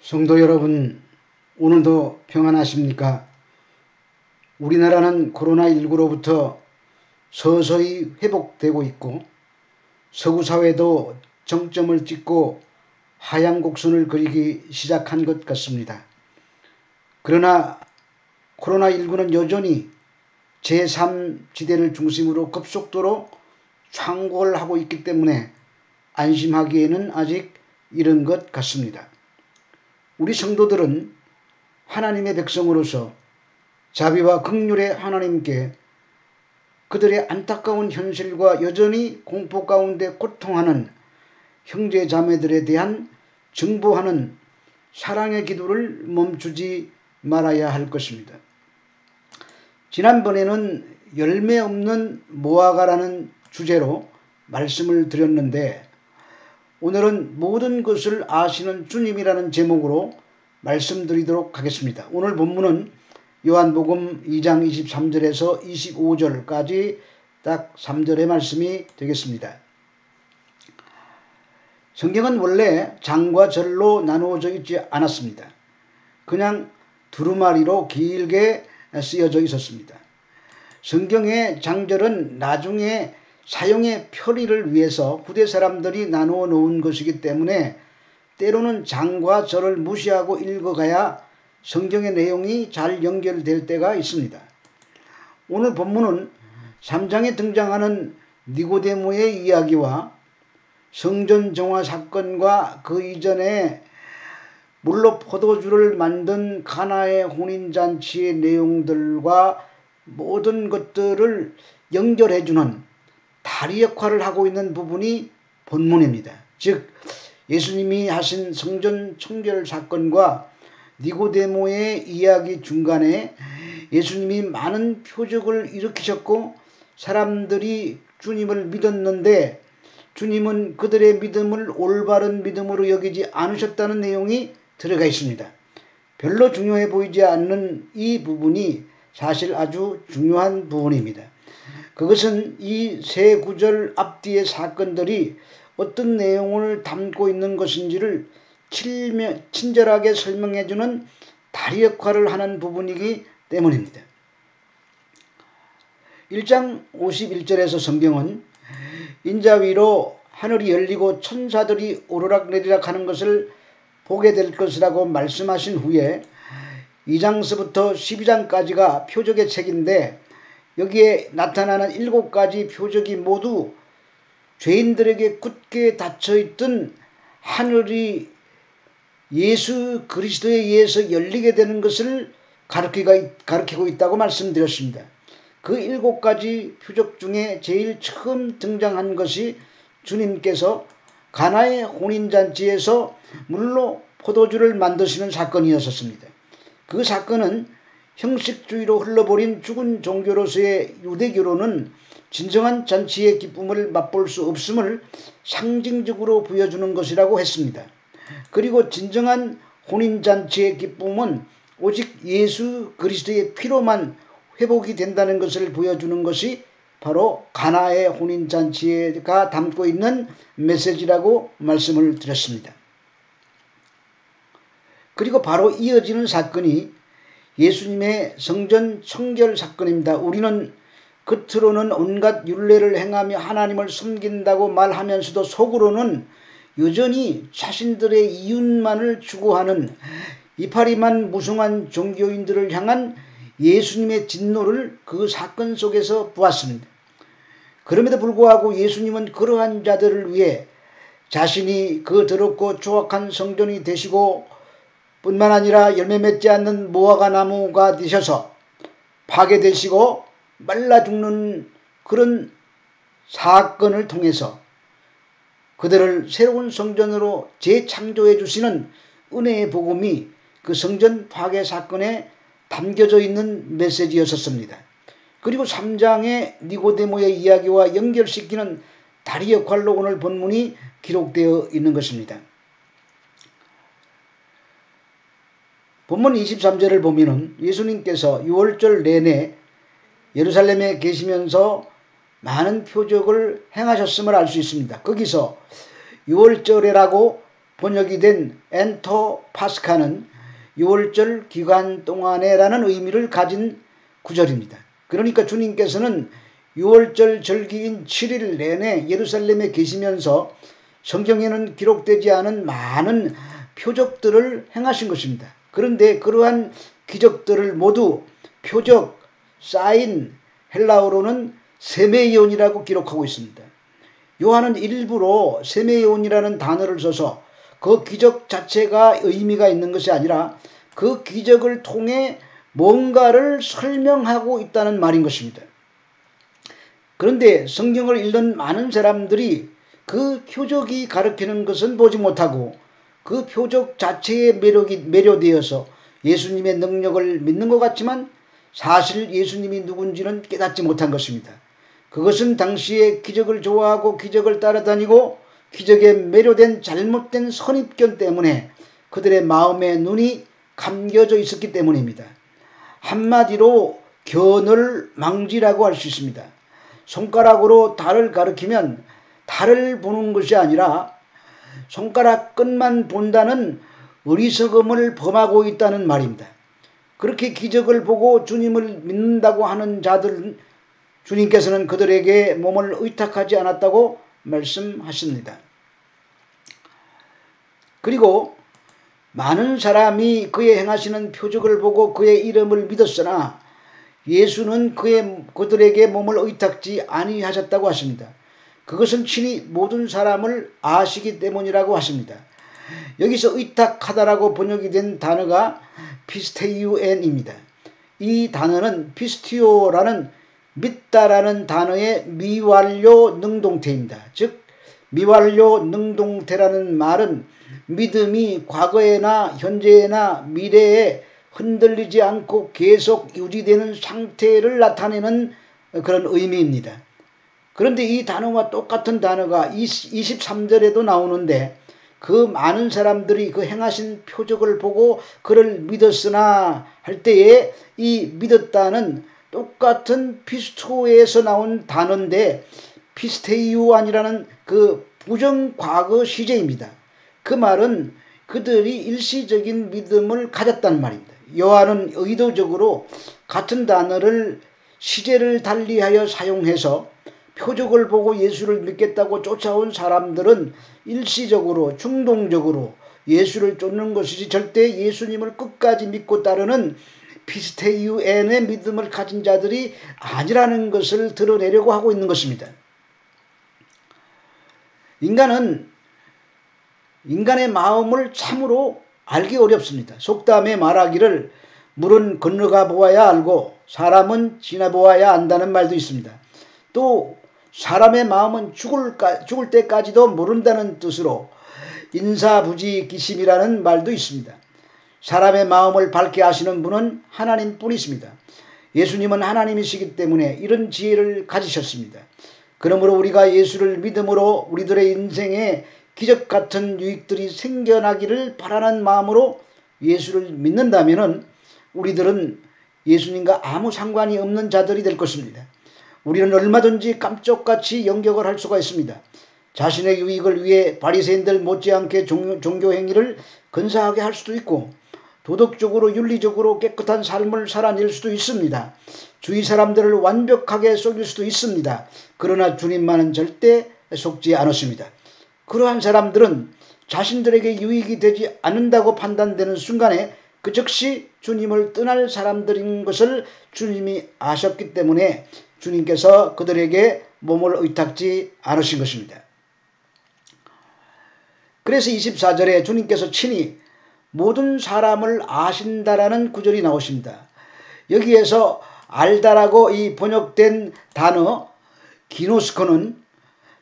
성도 여러분, 오늘도 평안하십니까? 우리나라는 코로나19로부터 서서히 회복되고 있고 서구 사회도 정점을 찍고 하향 곡선을 그리기 시작한 것 같습니다. 그러나 코로나19는 여전히 제3지대를 중심으로 급속도로 창궐 하고 있기 때문에 안심하기에는 아직 이른 것 같습니다. 우리 성도들은 하나님의 백성으로서 자비와 긍휼의 하나님께 그들의 안타까운 현실과 여전히 공포 가운데 고통하는 형제 자매들에 대한 증보하는 사랑의 기도를 멈추지 말아야 할 것입니다. 지난번에는 열매 없는 무화과라는 주제로 말씀을 드렸는데 오늘은 모든 것을 아시는 주님이라는 제목으로 말씀드리도록 하겠습니다. 오늘 본문은 요한복음 2장 23절에서 25절까지 딱 3절의 말씀이 되겠습니다. 성경은 원래 장과 절로 나누어져 있지 않았습니다. 그냥 두루마리로 길게 쓰여져 있었습니다. 성경의 장절은 나중에 사용의 편의를 위해서 후대 사람들이 나누어 놓은 것이기 때문에 때로는 장과 절을 무시하고 읽어가야 성경의 내용이 잘 연결될 때가 있습니다. 오늘 본문은 3장에 등장하는 니고데모의 이야기와 성전 정화 사건과 그 이전에 물로 포도주를 만든 가나의 혼인잔치의 내용들과 모든 것들을 연결해주는 다리 역할을 하고 있는 부분이 본문입니다. 즉 예수님이 하신 성전 청결 사건과 니고데모의 이야기 중간에 예수님이 많은 표적을 일으키셨고 사람들이 주님을 믿었는데 주님은 그들의 믿음을 올바른 믿음으로 여기지 않으셨다는 내용이 들어가 있습니다. 별로 중요해 보이지 않는 이 부분이 사실 아주 중요한 부분입니다. 그것은 이 세 구절 앞뒤의 사건들이 어떤 내용을 담고 있는 것인지를 친절하게 설명해주는 다리 역할을 하는 부분이기 때문입니다. 1장 51절에서 성경은 인자 위로 하늘이 열리고 천사들이 오르락내리락 하는 것을 보게 될 것이라고 말씀하신 후에 2장서부터 12장까지가 표적의 책인데 여기에 나타나는 7가지 표적이 모두 죄인들에게 굳게 닫혀있던 하늘이 예수 그리스도에 의해서 열리게 되는 것을 가르치고 있다고 말씀드렸습니다. 그 7가지 표적 중에 제일 처음 등장한 것이 주님께서 가나의 혼인잔치에서 물로 포도주를 만드시는 사건이었습니다. 그 사건은 형식주의로 흘러버린 죽은 종교로서의 유대교로는 진정한 잔치의 기쁨을 맛볼 수 없음을 상징적으로 보여주는 것이라고 했습니다. 그리고 진정한 혼인잔치의 기쁨은 오직 예수 그리스도의 피로만 회복이 된다는 것을 보여주는 것이 바로 가나의 혼인잔치가 담고 있는 메시지라고 말씀을 드렸습니다. 그리고 바로 이어지는 사건이 예수님의 성전 청결 사건입니다. 우리는 겉으로는 온갖 율례를 행하며 하나님을 섬긴다고 말하면서도 속으로는 여전히 자신들의 이윤만을 추구하는 이파리만 무성한 종교인들을 향한 예수님의 진노를 그 사건 속에서 보았습니다. 그럼에도 불구하고 예수님은 그러한 자들을 위해 자신이 그 더럽고 조악한 성전이 되시고 뿐만 아니라 열매 맺지 않는 무화과 나무가 되셔서 파괴되시고 말라 죽는 그런 사건을 통해서 그들을 새로운 성전으로 재창조해 주시는 은혜의 복음이 그 성전 파괴 사건에 담겨져 있는 메시지였었습니다. 그리고 3장의 니고데모의 이야기와 연결시키는 다리 역할로 오늘 본문이 기록되어 있는 것입니다. 본문 23절을 보면은 예수님께서 6월절 내내 예루살렘에 계시면서 많은 표적을 행하셨음을 알 수 있습니다. 거기서 6월절에라고 번역이 된 엔터 파스카는 6월절 기간 동안에라는 의미를 가진 구절입니다. 그러니까 주님께서는 6월절 절기인 7일 내내 예루살렘에 계시면서 성경에는 기록되지 않은 많은 표적들을 행하신 것입니다. 그런데 그러한 기적들을 모두 표적, 사인, 헬라어로는 세메이온이라고 기록하고 있습니다. 요한은 일부러 세메이온이라는 단어를 써서 그 기적 자체가 의미가 있는 것이 아니라 그 기적을 통해 뭔가를 설명하고 있다는 말인 것입니다. 그런데 성경을 읽는 많은 사람들이 그 표적이 가르치는 것은 보지 못하고 그 표적 자체에 매료되어서 예수님의 능력을 믿는 것 같지만 사실 예수님이 누군지는 깨닫지 못한 것입니다. 그것은 당시에 기적을 좋아하고 기적을 따라다니고 기적에 매료된 잘못된 선입견 때문에 그들의 마음의 눈이 감겨져 있었기 때문입니다. 한마디로 견을 망지라고 할 수 있습니다. 손가락으로 달을 가리키면 달을 보는 것이 아니라 손가락 끝만 본다는 어리석음을 범하고 있다는 말입니다. 그렇게 기적을 보고 주님을 믿는다고 하는 자들은 주님께서는 그들에게 몸을 의탁하지 않았다고 말씀하십니다. 그리고 많은 사람이 그의 행하시는 표적을 보고 그의 이름을 믿었으나 예수는 그들에게 몸을 의탁지 아니하셨다고 하십니다. 그것은 친히 모든 사람을 아시기 때문이라고 하십니다. 여기서 의탁하다라고 번역이 된 단어가 피스테이우엔입니다. 이 단어는 피스티오라는 믿다라는 단어의 미완료 능동태입니다. 즉 미완료 능동태라는 말은 믿음이 과거에나 현재나 미래에 흔들리지 않고 계속 유지되는 상태를 나타내는 그런 의미입니다. 그런데 이 단어와 똑같은 단어가 23절에도 나오는데 그 많은 사람들이 그 행하신 표적을 보고 그를 믿었으나 할 때에 이 믿었다는 똑같은 피스토에서 나온 단어인데 피스테이우안이라는 그 부정과거 시제입니다. 그 말은 그들이 일시적인 믿음을 가졌다는 말입니다. 요한은 의도적으로 같은 단어를 시제를 달리하여 사용해서 표적을 보고 예수를 믿겠다고 쫓아온 사람들은 일시적으로 충동적으로 예수를 쫓는 것이지 절대 예수님을 끝까지 믿고 따르는 피스테이우엔의 믿음을 가진 자들이 아니라는 것을 드러내려고 하고 있는 것입니다. 인간은 인간의 마음을 참으로 알기 어렵습니다. 속담에 말하기를 물은 건너가 보아야 알고 사람은 지나보아야 안다는 말도 있습니다. 또 사람의 마음은 죽을 때까지도 모른다는 뜻으로 인사부지기심이라는 말도 있습니다. 사람의 마음을 밝게 아시는 분은 하나님뿐이십니다. 예수님은 하나님이시기 때문에 이런 지혜를 가지셨습니다. 그러므로 우리가 예수를 믿음으로 우리들의 인생에 기적 같은 유익들이 생겨나기를 바라는 마음으로 예수를 믿는다면 우리들은 예수님과 아무 상관이 없는 자들이 될 것입니다. 우리는 얼마든지 깜짝같이 영격을 할 수가 있습니다. 자신의 유익을 위해 바리새인들 못지않게 종교 행위를 근사하게 할 수도 있고 도덕적으로 윤리적으로 깨끗한 삶을 살아낼 수도 있습니다. 주위 사람들을 완벽하게 속일 수도 있습니다. 그러나 주님만은 절대 속지 않았습니다. 그러한 사람들은 자신들에게 유익이 되지 않는다고 판단되는 순간에 그 즉시 주님을 떠날 사람들인 것을 주님이 아셨기 때문에 주님께서 그들에게 몸을 의탁지 않으신 것입니다. 그래서 24절에 주님께서 친히 모든 사람을 아신다라는 구절이 나오십니다. 여기에서 알다라고 이 번역된 단어 기노스코는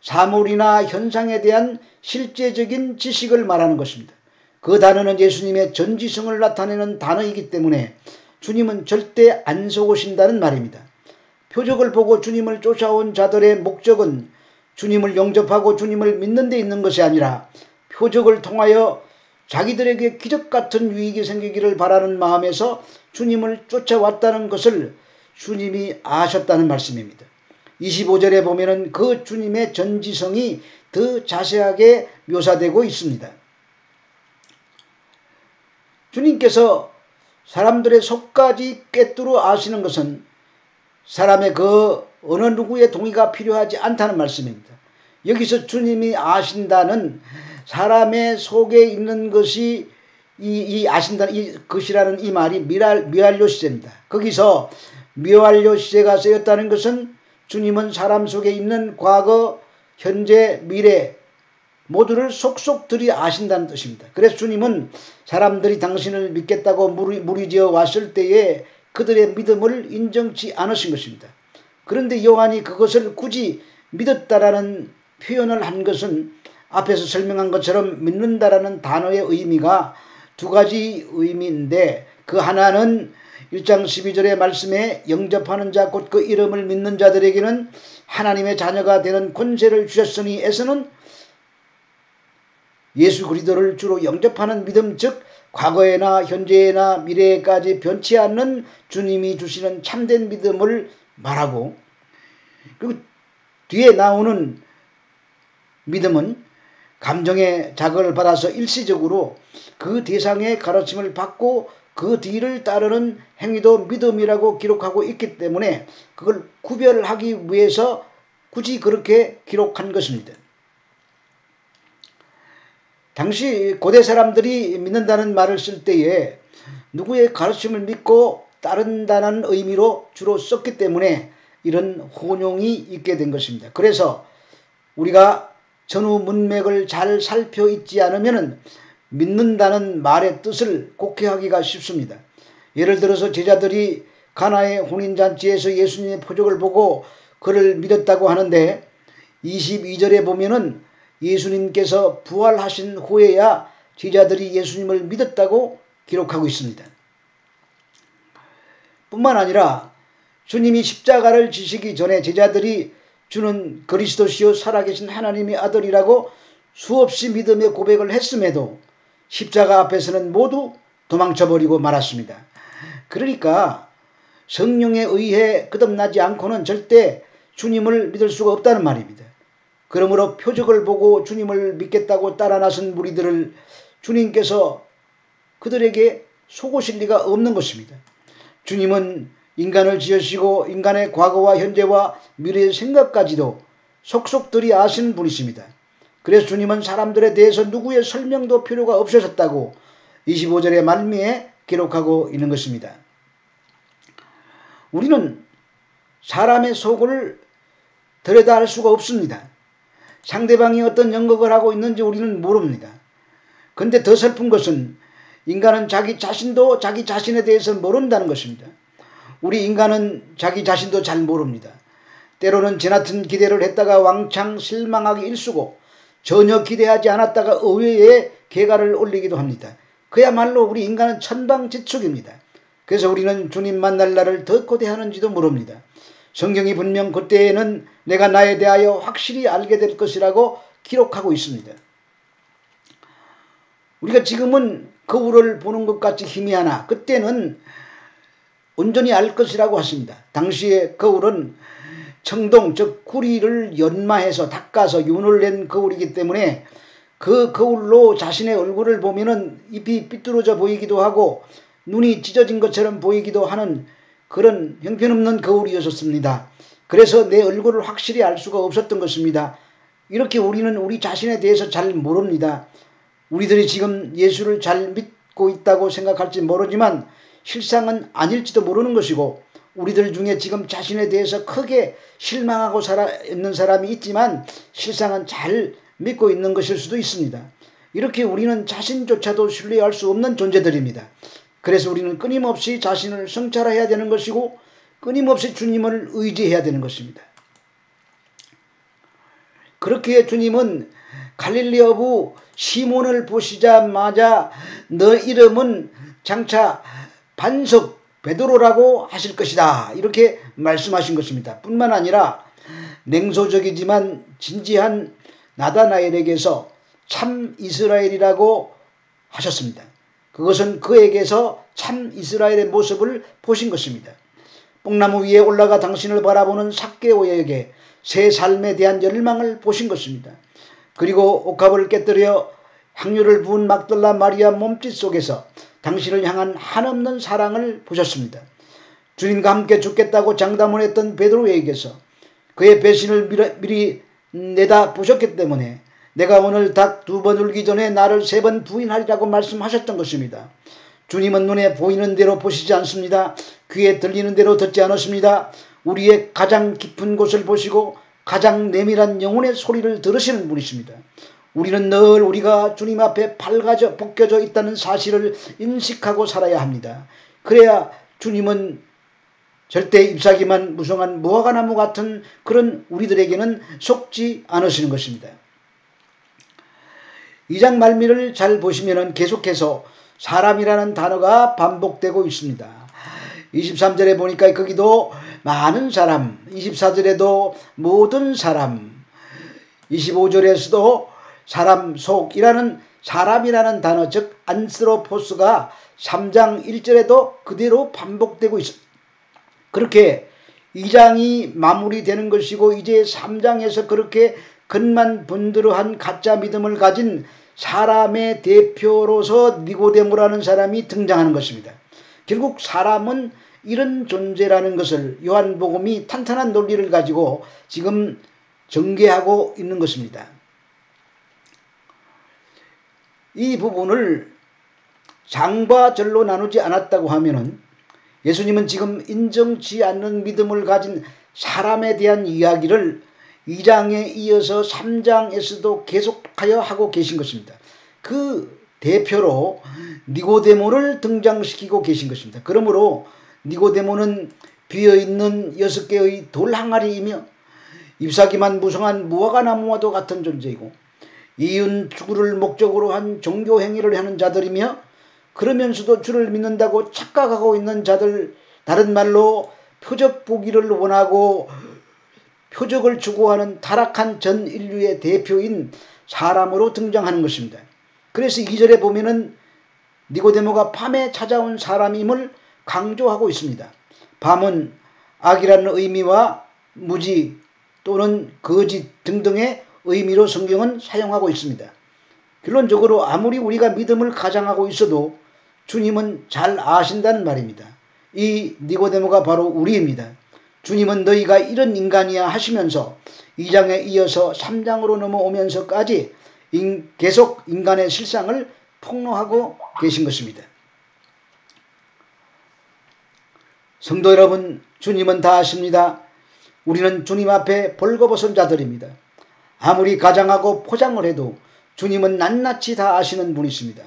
사물이나 현상에 대한 실제적인 지식을 말하는 것입니다. 그 단어는 예수님의 전지성을 나타내는 단어이기 때문에 주님은 절대 안 속으신다는 말입니다. 표적을 보고 주님을 쫓아온 자들의 목적은 주님을 영접하고 주님을 믿는 데 있는 것이 아니라 표적을 통하여 자기들에게 기적 같은 유익이 생기기를 바라는 마음에서 주님을 쫓아왔다는 것을 주님이 아셨다는 말씀입니다. 25절에 보면은 그 주님의 전지성이 더 자세하게 묘사되고 있습니다. 주님께서 사람들의 속까지 꿰뚫어 아시는 것은 사람의 그 어느 누구의 동의가 필요하지 않다는 말씀입니다. 여기서 주님이 아신다는 사람의 속에 있는 것이 아신다는 이 것이라는 이 말이 미완료 시제입니다. 거기서 미완료 시제가 쓰였다는 것은 주님은 사람 속에 있는 과거, 현재, 미래 모두를 속속들이 아신다는 뜻입니다. 그래서 주님은 사람들이 당신을 믿겠다고 무리지어 왔을 때에 그들의 믿음을 인정치 않으신 것입니다. 그런데 요한이 그것을 굳이 믿었다라는 표현을 한 것은 앞에서 설명한 것처럼 믿는다라는 단어의 의미가 두 가지 의미인데, 그 하나는 1장 12절의 말씀에 영접하는 자 곧 그 이름을 믿는 자들에게는 하나님의 자녀가 되는 권세를 주셨으니 에서는 예수 그리스도를 주로 영접하는 믿음, 즉 과거에나 현재에나 미래에까지 변치 않는 주님이 주시는 참된 믿음을 말하고, 그리고 뒤에 나오는 믿음은 감정의 자극을 받아서 일시적으로 그 대상의 가르침을 받고 그 뒤를 따르는 행위도 믿음이라고 기록하고 있기 때문에 그걸 구별하기 위해서 굳이 그렇게 기록한 것입니다. 당시 고대 사람들이 믿는다는 말을 쓸 때에 누구의 가르침을 믿고 따른다는 의미로 주로 썼기 때문에 이런 혼용이 있게 된 것입니다. 그래서 우리가 전후 문맥을 잘 살펴 있지 않으면 믿는다는 말의 뜻을 곡해하기가 쉽습니다. 예를 들어서 제자들이 가나의 혼인잔치에서 예수님의 표적을 보고 그를 믿었다고 하는데 22절에 보면은 예수님께서 부활하신 후에야 제자들이 예수님을 믿었다고 기록하고 있습니다. 뿐만 아니라 주님이 십자가를 지시기 전에 제자들이 주는 그리스도시요 살아계신 하나님의 아들이라고 수없이 믿음의 고백을 했음에도 십자가 앞에서는 모두 도망쳐버리고 말았습니다. 그러니까 성령에 의해 거듭나지 않고는 절대 주님을 믿을 수가 없다는 말입니다. 그러므로 표적을 보고 주님을 믿겠다고 따라 나선 무리들을 주님께서 그들에게 속으실 리가 없는 것입니다. 주님은 인간을 지으시고 인간의 과거와 현재와 미래의 생각까지도 속속들이 아시는 분이십니다. 그래서 주님은 사람들에 대해서 누구의 설명도 필요가 없으셨다고 25절의 말미에 기록하고 있는 것입니다. 우리는 사람의 속을 들여다 알 수가 없습니다. 상대방이 어떤 연극을 하고 있는지 우리는 모릅니다. 그런데 더 슬픈 것은 인간은 자기 자신도 자기 자신에 대해서 모른다는 것입니다. 우리 인간은 자기 자신도 잘 모릅니다. 때로는 지나친 기대를 했다가 왕창 실망하기 일쑤고 전혀 기대하지 않았다가 의외의 개가를 올리기도 합니다. 그야말로 우리 인간은 천방지축입니다. 그래서 우리는 주님 만날 날을 더 고대하는지도 모릅니다. 성경이 분명 그때에는 내가 나에 대하여 확실히 알게 될 것이라고 기록하고 있습니다. 우리가 지금은 거울을 보는 것 같이 희미하나 그때는 온전히 알 것이라고 하십니다. 당시의 거울은 청동, 즉 구리를 연마해서 닦아서 윤을 낸 거울이기 때문에 그 거울로 자신의 얼굴을 보면은 잎이 삐뚤어져 보이기도 하고 눈이 찢어진 것처럼 보이기도 하는 그런 형편없는 거울이었습니다. 그래서 내 얼굴을 확실히 알 수가 없었던 것입니다. 이렇게 우리는 우리 자신에 대해서 잘 모릅니다. 우리들이 지금 예수를 잘 믿고 있다고 생각할지 모르지만 실상은 아닐지도 모르는 것이고, 우리들 중에 지금 자신에 대해서 크게 실망하고 있는 사람이 있지만 실상은 잘 믿고 있는 것일 수도 있습니다. 이렇게 우리는 자신조차도 신뢰할 수 없는 존재들입니다. 그래서 우리는 끊임없이 자신을 성찰해야 되는 것이고 끊임없이 주님을 의지해야 되는 것입니다. 그렇게 주님은 갈릴리 어부 시몬을 보시자마자 너 이름은 장차 반석 베드로라고 하실 것이다, 이렇게 말씀하신 것입니다. 뿐만 아니라 냉소적이지만 진지한 나다나엘에게서 참 이스라엘이라고 하셨습니다. 그것은 그에게서 참 이스라엘의 모습을 보신 것입니다. 뽕나무 위에 올라가 당신을 바라보는 삭개오에게 새 삶에 대한 열망을 보신 것입니다. 그리고 옥합을 깨뜨려 향유를 부은 막달라 마리아 몸짓 속에서 당신을 향한 한없는 사랑을 보셨습니다. 주님과 함께 죽겠다고 장담을 했던 베드로에게서 그의 배신을 미리 내다보셨기 때문에 내가 오늘 닭 2번 울기 전에 나를 3번 부인하리라고 말씀하셨던 것입니다. 주님은 눈에 보이는 대로 보시지 않습니다. 귀에 들리는 대로 듣지 않으십니다. 우리의 가장 깊은 곳을 보시고 가장 내밀한 영혼의 소리를 들으시는 분이십니다. 우리는 늘 우리가 주님 앞에 벗겨져 있다는 사실을 인식하고 살아야 합니다. 그래야 주님은 절대 잎사귀만 무성한 무화과나무 같은 그런 우리들에게는 속지 않으시는 것입니다. 2장 말미를 잘 보시면 계속해서 사람이라는 단어가 반복되고 있습니다. 23절에 보니까 거기도 많은 사람, 24절에도 모든 사람, 25절에서도 사람 속이라는 사람이라는 단어, 즉 안스로포스가 3장 1절에도 그대로 반복되고 있습니다. 그렇게 2장이 마무리되는 것이고 이제 3장에서 그렇게 근만 분드러한 가짜 믿음을 가진 사람의 대표로서 니고데모라는 사람이 등장하는 것입니다. 결국 사람은 이런 존재라는 것을 요한복음이 탄탄한 논리를 가지고 지금 전개하고 있는 것입니다. 이 부분을 장과 절로 나누지 않았다고 하면은 예수님은 지금 인정치 않는 믿음을 가진 사람에 대한 이야기를 2장에 이어서 3장에서도 계속하여 하고 계신 것입니다. 그 대표로 니고데모를 등장시키고 계신 것입니다. 그러므로 니고데모는 비어있는 6개의 돌 항아리이며 잎사귀만 무성한 무화과나무와도 같은 존재이고 이윤 추구를 목적으로 한 종교 행위를 하는 자들이며 그러면서도 주를 믿는다고 착각하고 있는 자들, 다른 말로 표적 보기를 원하고 표적을 추구하는 타락한 전 인류의 대표인 사람으로 등장하는 것입니다. 그래서 2절에 보면은 니고데모가 밤에 찾아온 사람임을 강조하고 있습니다. 밤은 악이라는 의미와 무지 또는 거짓 등등의 의미로 성경은 사용하고 있습니다. 결론적으로 아무리 우리가 믿음을 가장하고 있어도 주님은 잘 아신다는 말입니다. 이 니고데모가 바로 우리입니다. 주님은 너희가 이런 인간이야 하시면서 2장에 이어서 3장으로 넘어오면서까지 계속 인간의 실상을 폭로하고 계신 것입니다. 성도 여러분, 주님은 다 아십니다. 우리는 주님 앞에 벌거벗은 자들입니다. 아무리 가장하고 포장을 해도 주님은 낱낱이 다 아시는 분이십니다.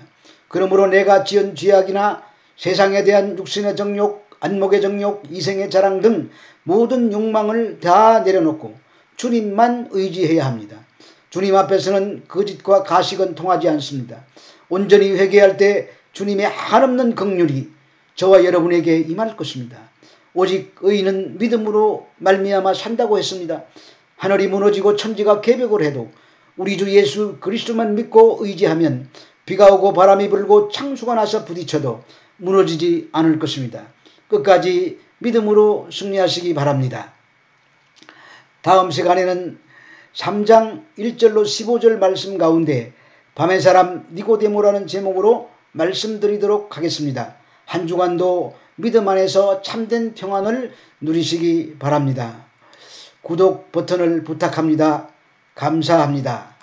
그러므로 내가 지은 죄악이나 세상에 대한 육신의 정욕, 안목의 정욕, 이생의 자랑 등 모든 욕망을 다 내려놓고 주님만 의지해야 합니다. 주님 앞에서는 거짓과 가식은 통하지 않습니다. 온전히 회개할 때 주님의 한없는 긍휼이 저와 여러분에게 임할 것입니다. 오직 의인은 믿음으로 말미암아 산다고 했습니다. 하늘이 무너지고 천지가 개벽을 해도 우리 주 예수 그리스도만 믿고 의지하면 비가 오고 바람이 불고 창수가 나서 부딪혀도 무너지지 않을 것입니다. 끝까지 믿음으로 승리하시기 바랍니다. 다음 시간에는 3장 1절로 15절 말씀 가운데 밤의 사람 니고데모라는 제목으로 말씀드리도록 하겠습니다. 한 주간도 믿음 안에서 참된 평안을 누리시기 바랍니다. 구독 버튼을 부탁합니다. 감사합니다.